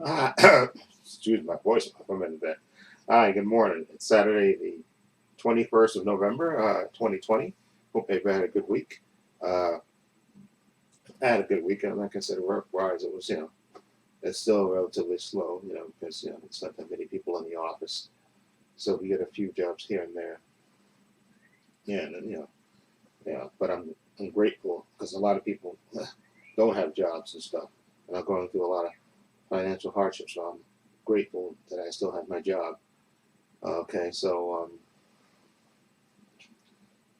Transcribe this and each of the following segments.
Excuse my voice for a minute there. Hi, good morning. It's Saturday, the 21st of November, 2020. Hope everybody had a good week. Uh, I had a good weekend. Like I said, work-wise, it was, it's still relatively slow, because, it's not that many people in the office. So we get a few jobs here and there. Yeah, and, but I'm grateful because a lot of people don't have jobs and stuff and are going through a lot of financial hardship. So I'm grateful that I still have my job. Okay, so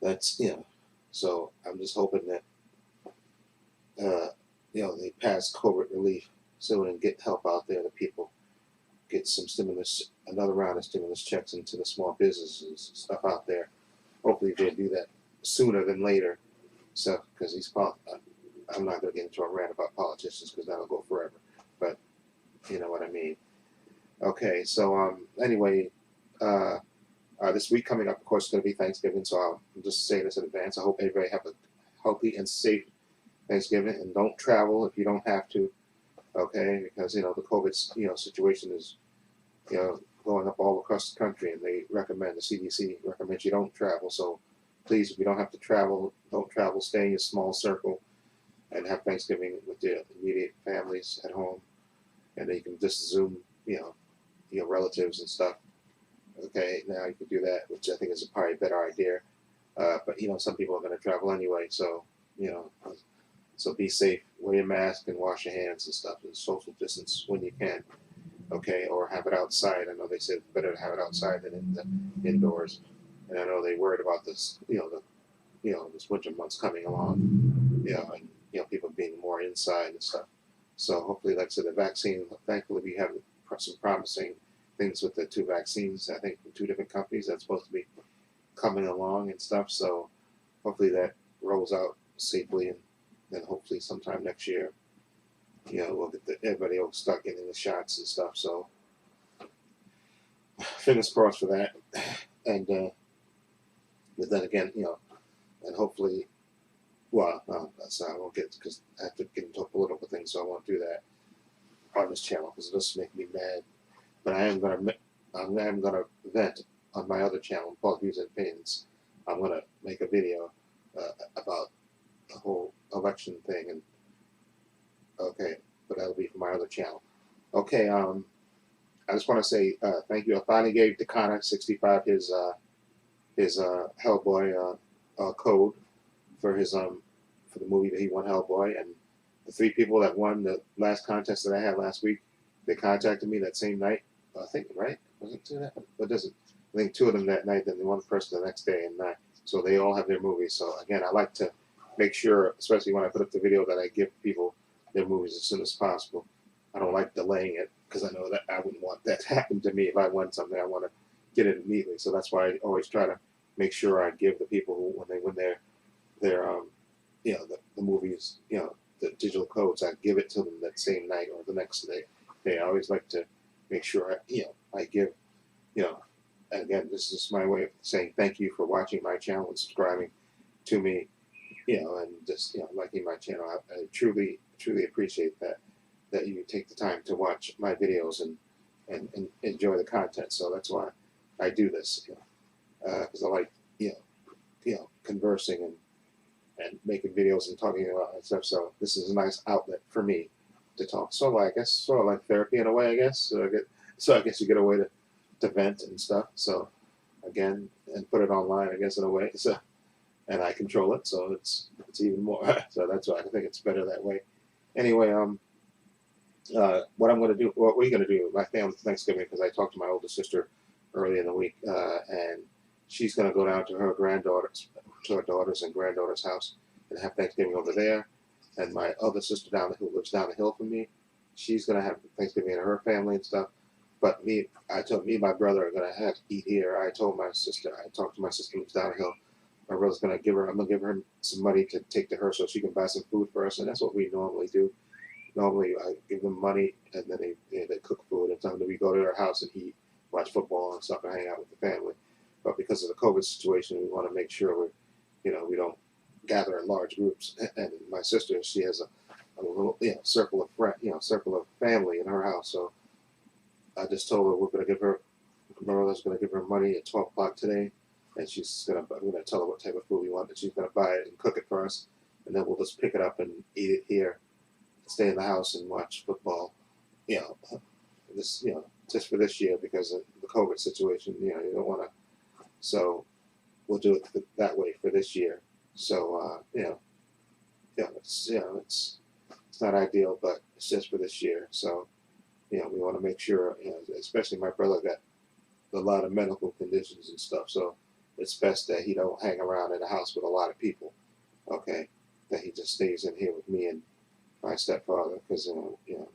that's so I'm just hoping that they pass COVID relief soon and get help out there to people, get some stimulus, another round of stimulus checks into the small businesses and stuff out there. Hopefully they do that sooner than later. So because I'm not going to get into a rant about politicians because that'll go forever. But you know what I mean. Okay, so anyway, uh, this week coming up, of course, is going to be Thanksgiving. So I'm just saying this in advance. I hope everybody have a healthy and safe Thanksgiving, and don't travel if you don't have to. Okay, because the COVID situation is going up all across the country, and the CDC recommends you don't travel. So please, if you don't have to travel, don't travel. Stay in your small circle and have Thanksgiving with your immediate families at home, and then you can just Zoom, your relatives and stuff. Okay, now you can do that, which I think is probably a better idea. But some people are going to travel anyway, so you know, so be safe, wear your mask, and wash your hands and stuff, and social distance when you can. Okay, or have it outside. I know they said it's better to have it outside than indoors, and I know they worried about this, this winter months coming along, and people being more inside and stuff. So hopefully, like I said, the vaccine. Thankfully, we have some promising things with the two vaccines. I think from two different companies that's supposed to be coming along and stuff. So hopefully that rolls out safely, and then hopefully sometime next year, we'll get everybody will start getting the shots and stuff. So fingers crossed for that. And but then again, and hopefully, well, that's I won't get because I have to get into political things, so I won't do that on this channel because it just make me mad. But I am gonna vent on my other channel, Paul Views and Opinions. I'm gonna make a video about the whole election thing, and okay, but that'll be for my other channel. Okay, I just want to say thank you. I finally gave Dakana 65 his Hellboy code for his for the movie that he won Hellboy, and the three people that won the last contest that I had last week, they contacted me that same night. I think right was it two that? What does it? I think two of them that night, then the one person the next day, and so they all have their movies. So again, I like to make sure, especially when I put up the video, that I give people their movies as soon as possible. I don't like delaying it because I know that I wouldn't want that to happen to me. If I want something, I want to get it immediately. So that's why I always try to make sure I give the people who, when they win their the movies, the digital codes, I give it to them that same night or the next day. I always like to make sure I give, and again, this is my way of saying thank you for watching my channel and subscribing to me, and just liking my channel. I truly appreciate that you take the time to watch my videos and enjoy the content. So that's why I do this, because I like conversing and making videos and talking about that stuff. So this is a nice outlet for me to talk. So I guess sort of like therapy in a way, I guess. So I guess you get a way to vent and stuff. So again, and put it online, I guess, in a way. So and I control it, so it's even more. So that's why I think it's better that way. Anyway, what I'm going to do, what we're going to do, my family Thanksgiving, because I talked to my older sister early in the week, and she's going to go down to her daughters and granddaughters' house and have Thanksgiving over there. And my other sister who lives down the hill from me, she's going to have Thanksgiving in her family and stuff. But I told me and my brother are going to have to eat here. I talked to my sister who lives down the hill. My brother's going to I'm going to give her some money to take to her so she can buy some food for us. And that's what we normally do. Normally, I give them money, and then they cook food. And sometimes we go to their house and eat, watch football and stuff, and hang out with the family. But because of the COVID situation, we want to make sure we don't gather in large groups. And my sister, she has a little, circle of friend, circle of family in her house. So I just told her we're gonna give her, my brother's gonna give her money at 12 o'clock today, and we're gonna tell her what type of food we want, and she's gonna buy it and cook it for us, and then we'll just pick it up and eat it here, stay in the house and watch football. You know, this, just for this year because of the COVID situation. You don't want to. So we'll do it that way for this year. So it's not ideal, but it's just for this year. So we want to make sure, especially my brother got a lot of medical conditions and stuff. So it's best that he don't hang around in the house with a lot of people. Okay, that he just stays in here with me and my stepfather because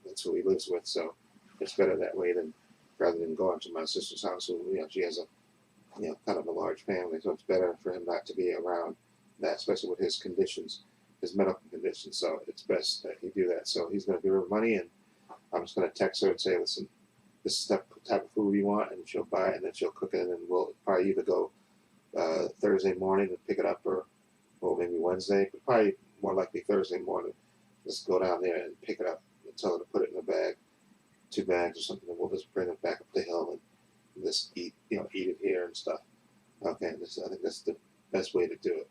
that's who he lives with. So it's better that way than rather than going to my sister's house, who she has a kind of a large family. So it's better for him not to be around that, especially with his conditions, his medical conditions. So it's best that he do that. So he's going to give her money, and I'm just going to text her and say, listen, this is the type of food you want, and she'll buy it, and then she'll cook it, and then we'll probably either go Thursday morning and pick it up, or maybe Wednesday, but probably more likely Thursday morning. Just go down there and pick it up and tell her to put it in a bag, 2 bags or something, and we'll just bring it back up the hill and just eat it here and stuff. Okay, I think that's the best way to do it.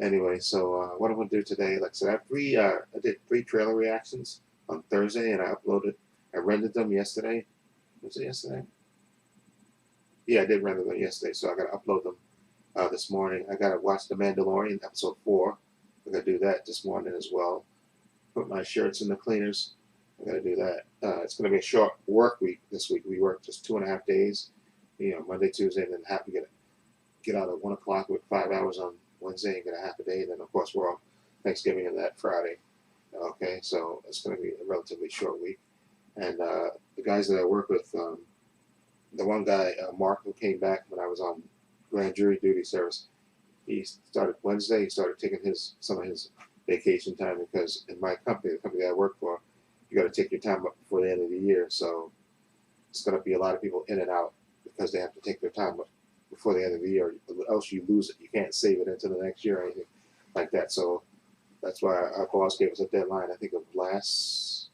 Anyway, so what I'm going to do today, like I said, I did 3 trailer reactions on Thursday, and I rendered them yesterday. Was it yesterday? Yeah, I did render them yesterday, so I got to upload them this morning. I got to watch The Mandalorian, episode 4. I got to do that this morning as well. Put my shirts in the cleaners. I got to do that. It's going to be a short work week this week. We work just 2.5 days, Monday, Tuesday, and then have to get out at 1 o'clock with 5 hours on Wednesday and get a half a day. And then, of course, we're off Thanksgiving and that Friday. Okay, so it's going to be a relatively short week. And the guys that I work with, the one guy, Mark, who came back when I was on grand jury duty service, he started Wednesday. He started taking some of his vacation time because in my company, the company that I work for, you got to take your time up before the end of the year. So it's going to be a lot of people in and out because they have to take their time up before the end of the year, or else you lose it. You can't save it into the next year or anything like that. So that's why our boss gave us a deadline, I think of last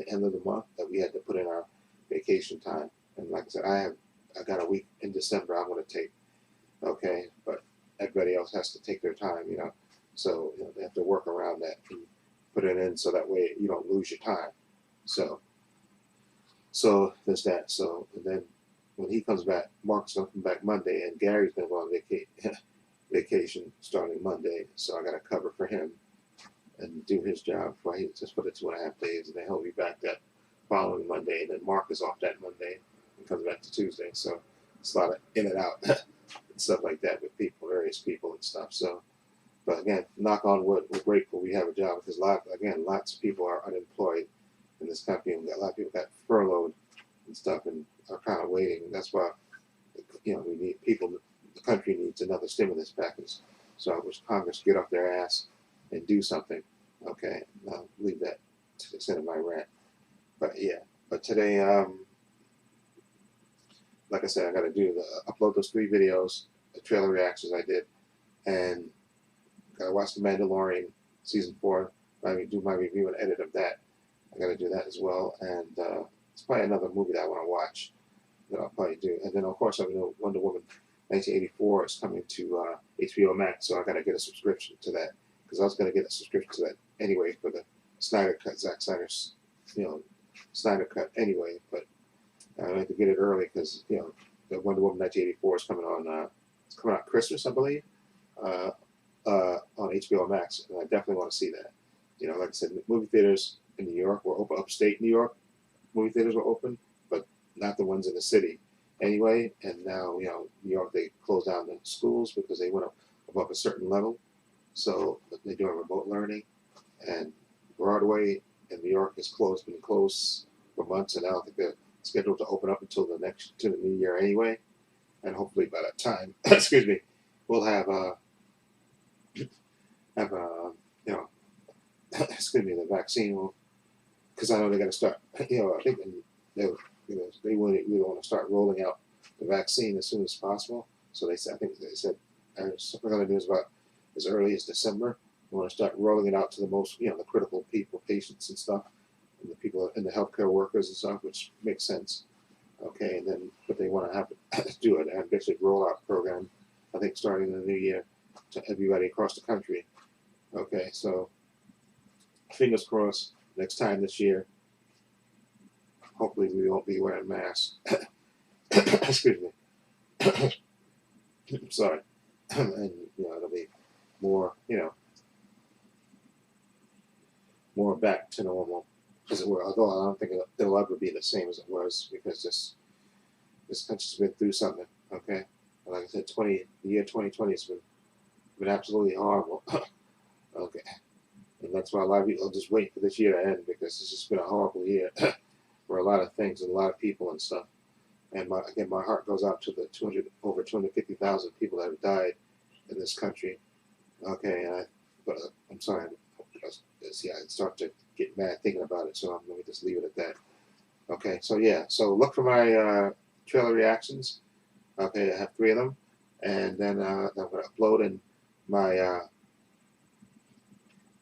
end of the month, that we had to put in our vacation time. And like I said, I got a week in December I'm going to take. Okay, but everybody else has to take their time, So they have to work around that and put it in so that way you don't lose your time. So there's that. So and then when he comes back, Mark's gonna come back Monday, and Gary's gonna go on vacation starting Monday. So I got to cover for him and do his job for just for the 2.5 days, and then he'll be back that following Monday. And then Mark is off that Monday and comes back to Tuesday. So it's a lot of in and out and stuff like that with various people and stuff. So, but again, knock on wood, we're grateful we have a job because lots of people are unemployed in this country, and a lot of people got furloughed and stuff and are kind of waiting. That's why we need people. The country needs another stimulus package. So I wish Congress get off their ass and do something. Okay, I'll leave that to the extent of my rant. But yeah, but today, like I said, I got to upload those 3 videos, the trailer reactions I did, and got to watch The Mandalorian season 4. Do my review and edit of that. I got to do that as well, and it's probably another movie that I want to watch that I'll probably do. And then of course I know Wonder Woman 1984 is coming to HBO Max, so I got to get a subscription to that because I was going to get a subscription to that anyway for the Snyder Cut, Zack Snyder's, Snyder Cut anyway. But I had to get it early because the Wonder Woman 1984 is coming on. It's coming out Christmas, I believe, on HBO Max, and I definitely want to see that. Like I said, movie theaters in New York were open, upstate New York. Movie theaters were open, but not the ones in the city anyway. And now, New York, they closed down the schools because they went up above a certain level. So they're doing remote learning. And Broadway in New York is been closed for months, and I don't think they're scheduled to open up until the new year anyway. And hopefully by that time, excuse me, we'll have excuse me, the vaccine will, because I know they're going to start, I think they really want to start rolling out the vaccine as soon as possible. So I think they said what we're going to do is about as early as December, I want to start rolling it out to the most, the critical people, patients and stuff, and the people and the healthcare workers and stuff, which makes sense. Okay, and then but they want to have do it and basically roll out program. I think starting in the new year to everybody across the country. Okay, so fingers crossed. Next time this year, hopefully we won't be wearing masks. Excuse me. I'm sorry. And it'll be more, more back to normal, as it were. Although I don't think it'll ever be the same as it was, because this country's been through something. Okay, and like I said, the year 2020 has been absolutely horrible. Okay, and that's why a lot of people are just waiting for this year to end, because it's just been a horrible year for a lot of things and a lot of people and stuff. And my heart goes out to the over 250,000 people that have died in this country. Okay, but I'm sorry. See, I start to get mad thinking about it, so I'm going to just leave it at that. Okay, so yeah, so look for my trailer reactions. Okay, I have 3 of them, and then I'm going to upload in my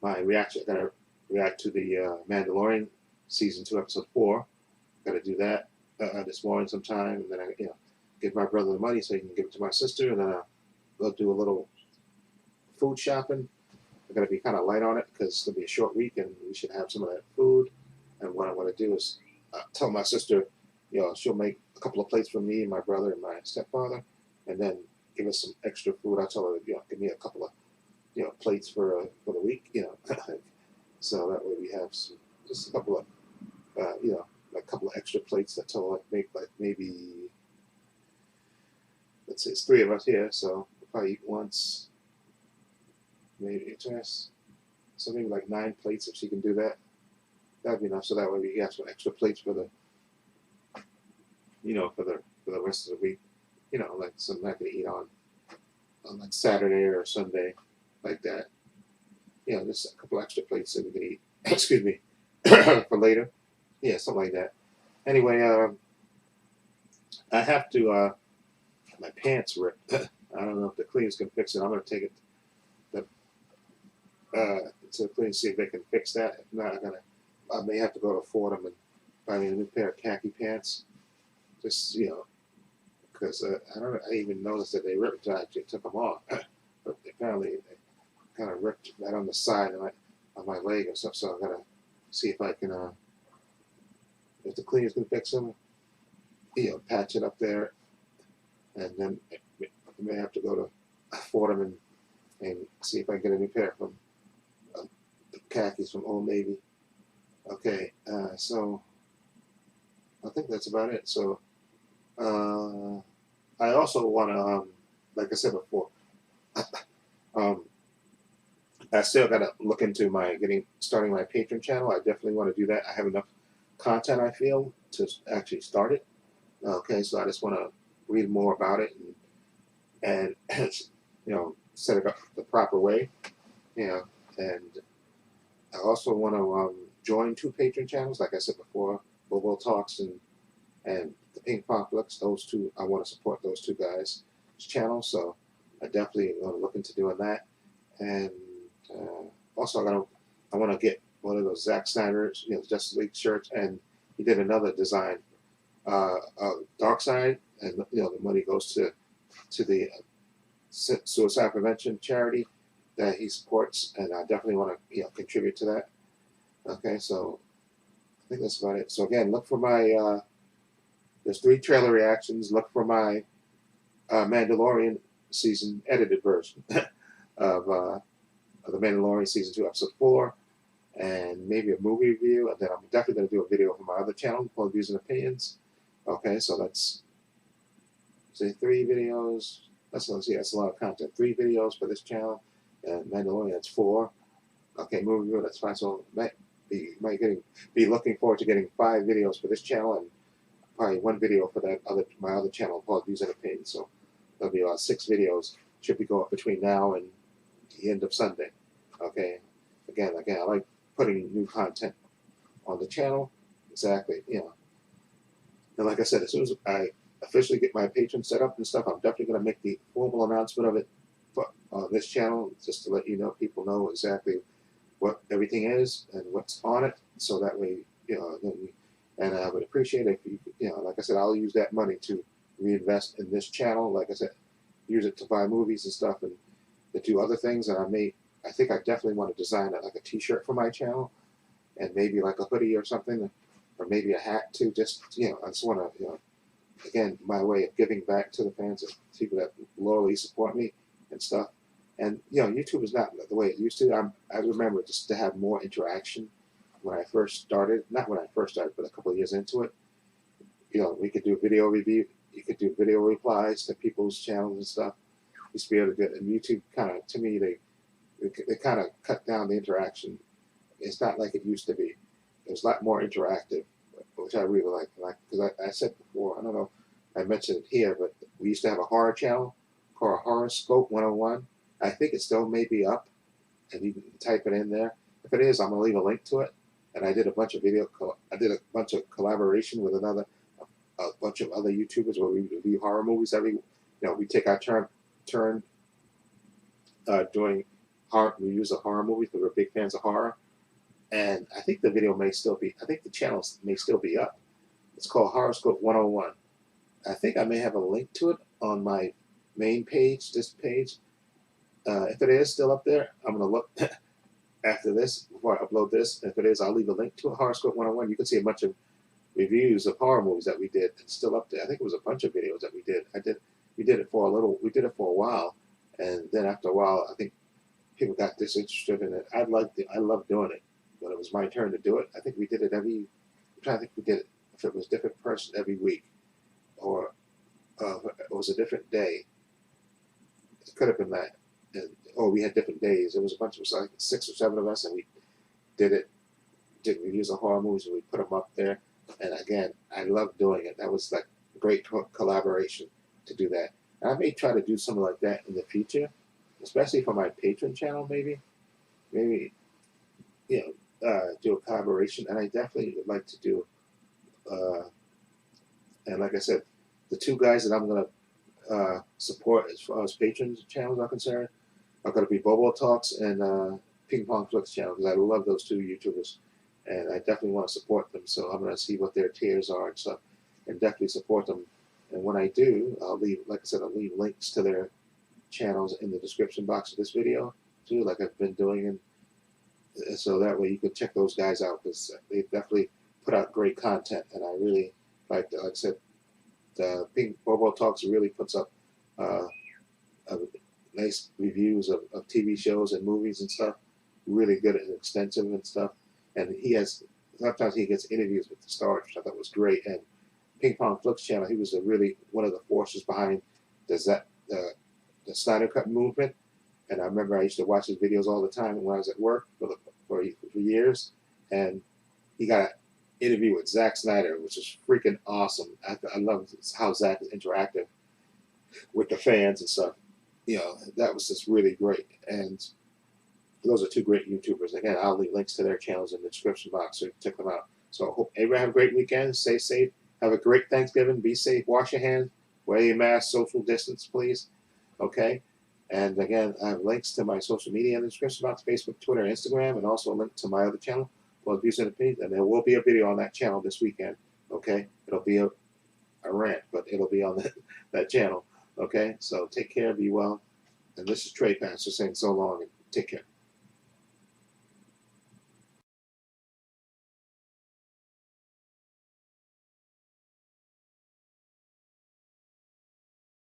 my reaction. I'm going to react to the Mandalorian season 2, episode 4. Got to do that this morning sometime, and then I give my brother the money so he can give it to my sister, and then I'll go do a little food shopping. I'm going to be kind of light on it because it's going to be a short week, and we should have some of that food. And what I want to do is tell my sister, she'll make a couple of plates for me and my brother and my stepfather, and then give us some extra food. I tell her, give me a couple of, plates for the week, so that way we have just a couple of, like a couple of extra plates that tell her make like maybe, let's say it's 3 of us here, so we'll probably eat once. Maybe so maybe like 9 plates if she can do that. That'd be enough. So that way we have some extra plates for the, for the rest of the week. Like something I can eat on like Saturday or Sunday, like that. Just a couple extra plates that we can eat. Excuse me, for later. Yeah, something like that. Anyway, I have to. My pants ripped. I don't know if the cleaners can fix it. I'm gonna take it to the cleaners, see if they can fix that. If not, I may have to go to Fordham and buy me a new pair of khaki pants. Just because I even noticed that they ripped until I actually took them off. But apparently they kind of ripped right on the side of my leg and stuff. So I gotta see if I can, if the cleaners can fix them, patch it up there, and then I may have to go to Fordham and see if I can get a new pair from khakis from Old Navy. Okay, so I think that's about it. So I also want to, like I said before, I still got to look into starting my Patreon channel. I definitely want to do that. I have enough content, I feel, to actually start it. Okay, so I just want to read more about it and set it up the proper way. And I also want to join 2 Patreon channels, like I said before, Bobo Talks and the Ping Pong Flix. Those 2, I want to support those 2 guys' channels, so I definitely want to look into doing that. And also, I want to get one of those Zack Snyder's, Justice League shirts, and he did another design, Dark Side, and the money goes to the suicide prevention charity that he supports, and I definitely want to contribute to that. Okay, so I think that's about it. So again, look for my there's 3 trailer reactions. Look for my Mandalorian season edited version of the Mandalorian season 2 episode 4, and maybe a movie review, and then I'm definitely going to do a video for my other channel called Views and Opinions. Okay, so that's say 3 videos. That's a lot of content. 3 videos for this channel, and Mandalorian, that's 4. Okay, movie review, that's 5. So be looking forward to getting 5 videos for this channel, and probably 1 video for my other channel called Views and Opinions. So there'll be about 6 videos. Should be go up between now and the end of Sunday. Okay, again, I like putting new content on the channel. Exactly, And like I said, as soon as I officially get my Patreon set up and stuff, I'm definitely going to make the formal announcement of it put on this channel, just to let you know, people know exactly what everything is and what's on it, so that way, and I would appreciate if like I said, I'll use that money to reinvest in this channel. Like I said, use it to buy movies and stuff, and to do other things. And I think I definitely want to design like a T-shirt for my channel, and maybe like a hoodie or something, or maybe a hat too. Just I just want to again, my way of giving back to the fans, people that loyally support me and stuff. And YouTube is not the way it used to. I remember just to have more interaction when I first started. Not when I first started, but a couple of years into it. We could do video review. You could do video replies to people's channels and stuff. You used to be able to get. And YouTube kind of, to me, they kind of cut down the interaction. It's not like it used to be. It was a lot more interactive, which I really like. Because I said before, I don't know, I mentioned it here, but we used to have a horror channel called Horoscope 101. I think it still may be up, and you can type it in there. If it is, I'm gonna leave a link to it. And I did a bunch of collaboration with a bunch of other YouTubers where we review horror movies we take our turn doing horror reviews of horror movies because we're big fans of horror. And I think the channel may still be up. It's called Horoscope 101. I think I may have a link to it on my main page, this page. If it is still up there, I'm going to look after this, before I upload this. If it is, I'll leave a link to it, Horoscope 101. You can see a bunch of reviews of horror movies that we did. It's still up there. I think it was a bunch of videos that we did. We did it for a while. And then after a while, I think people got disinterested in it. I loved doing it. When it was my turn to do it, I think we did it I'm trying to think we did it, if it was a different person every week, or it was a different day. It could have been that. We had different days. It was a bunch of us, like 6 or 7 of us, and we did reviews of horror movies, and we put them up there. And again, I loved doing it. That was like a great collaboration to do that. And I may try to do something like that in the future, especially for my Patreon channel, maybe, do a collaboration. And I definitely would like to do, and like I said, the 2 guys that I'm going to support as far as Patreon channels are concerned are going to be Bobo Talks and Pong Flix channel, because I love those 2 YouTubers, and I definitely want to support them. So I'm going to see what their tiers are and stuff, and definitely support them. And when I do, I'll leave links to their channels in the description box of this video too, like I've been doing, and so that way you can check those guys out, because they definitely put out great content, and I really like I said, the Pink Bobo Talks really puts up nice reviews of TV shows and movies and stuff. Really good and extensive and stuff. And sometimes he gets interviews with the stars, which I thought was great. And Ping Pong Flix channel, he was really one of the forces behind the Snyder Cut movement. And I remember I used to watch his videos all the time when I was at work for years. And he got an interview with Zack Snyder, which is freaking awesome. I love how Zack is interactive with the fans and stuff. That was just really great. And those are 2 great YouTubers. Again, I'll leave links to their channels in the description box, so you can check them out. So I hope everybody have a great weekend. Stay safe. Have a great Thanksgiving. Be safe. Wash your hands. Wear your mask. Social distance, please. Okay? And again, I have links to my social media in the description box: Facebook, Twitter, Instagram, and also a link to my other channel called Views and Opinions. And there will be a video on that channel this weekend. Okay? It'll be a rant, but it'll be on that channel. Okay? So take care. Be well. And this is Trepacer saying so long, and take care.